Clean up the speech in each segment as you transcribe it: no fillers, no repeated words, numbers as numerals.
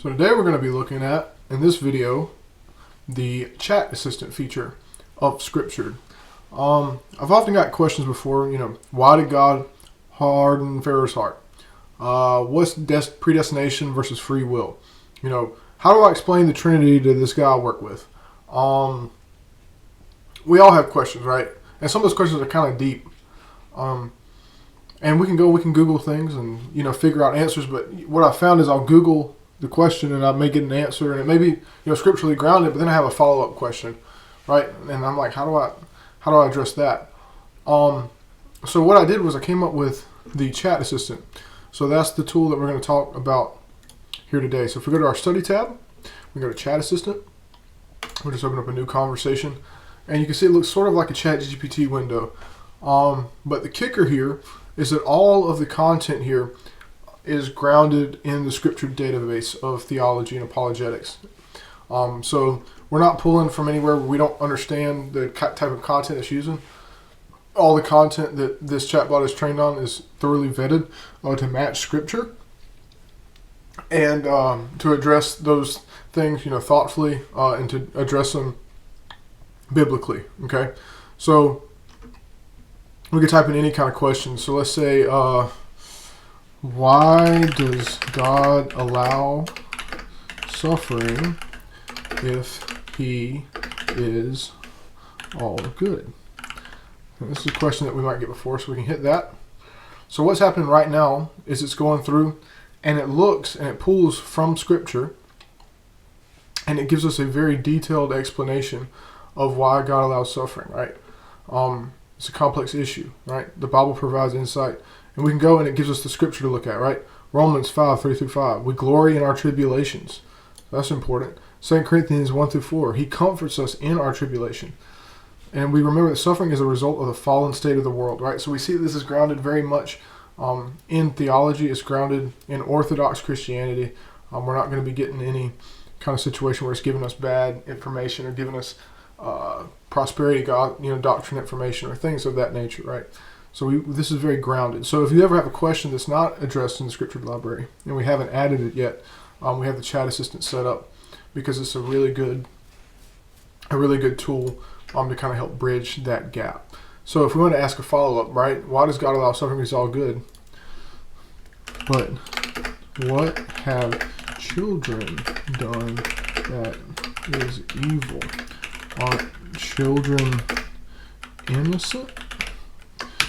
So today we're going to be looking at, in this video, the chat assistant feature of Scripture. I've often got questions before, why did God harden Pharaoh's heart? What's predestination versus free will? How do I explain the Trinity to this guy I work with? We all have questions, right? And some of those questions are kind of deep. And we can Google things and, figure out answers. But what I found is I'll Google the question and I may get an answer, and it may be, scripturally grounded, but then I have a follow-up question, right? And I'm like, how do I address that? So what I did was I came up with the chat assistant. So that's the tool that we're going to talk about here today. So if we go to our study tab, we go to chat assistant. We'll just open up a new conversation, and you can see it looks sort of like a ChatGPT window. But the kicker here is that all of the content here is grounded in the Scripture database of theology and apologetics. So we're not pulling from anywhere where we don't understand the type of content it's using. All the content that this chatbot is trained on is thoroughly vetted to match Scripture and to address those things, thoughtfully and to address them biblically. Okay, so we could type in any kind of question. So let's say, why does God allow suffering if He is all good? And this is a question that we might get before, so we can hit that. So what's happening right now is it's going through, and it looks and it pulls from Scripture, and it gives us a very detailed explanation of why God allows suffering, right? It's a complex issue, right? The Bible provides insight. And we can go and it gives us the Scripture to look at, right? Romans 5:3-5. We glory in our tribulations. That's important. 2 Corinthians 1-4. He comforts us in our tribulation. And we remember that suffering is a result of the fallen state of the world, right? So we see this is grounded very much in theology. It's grounded in Orthodox Christianity. We're not going to be getting any kind of situation where it's giving us bad information or giving us prosperity doctrine information or things of that nature, right? So this is very grounded. So if you ever have a question that's not addressed in the Scripture library and we haven't added it yet, we have the chat assistant set up because it's a really good tool to kind of help bridge that gap. So if we want to ask a follow-up, right? Why does God allow suffering? It's all good. But what have children done that is evil? Aren't children innocent?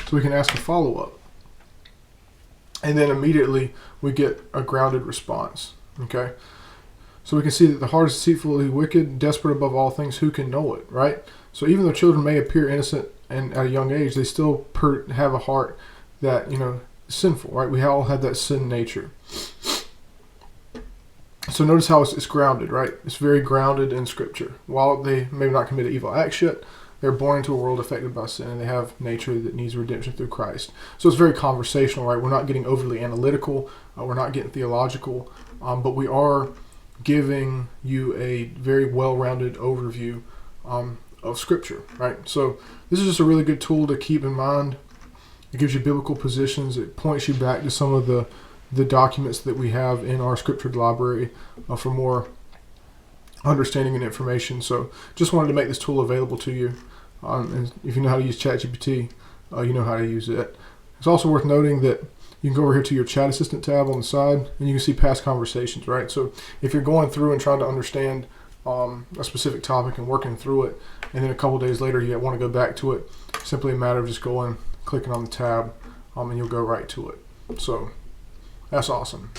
So we can ask a follow-up. And then immediately we get a grounded response. Okay? So we can see that the heart is deceitfully wicked, desperate above all things, who can know it, right? So even though children may appear innocent and at a young age, they still have a heart that, is sinful, right? We all have that sin nature. So notice how it's grounded, right? It's very grounded in Scripture. While they may not commit an evil act yet, they're born into a world affected by sin, and they have nature that needs redemption through Christ. So it's very conversational, right? We're not getting overly analytical. We're not getting theological. But we are giving you a very well-rounded overview of Scripture, right? So this is just a really good tool to keep in mind. It gives you biblical positions. It points you back to some of the documents that we have in our Scripture library for more understanding and information. So just wanted to make this tool available to you. And if you know how to use ChatGPT, you know how to use it. It's also worth noting that you can go over here to your chat assistant tab on the side, and you can see past conversations, right? So if you're going through and trying to understand a specific topic and working through it, and then a couple days later you want to go back to it, simply a matter of just going, clicking on the tab, and you'll go right to it. So that's awesome.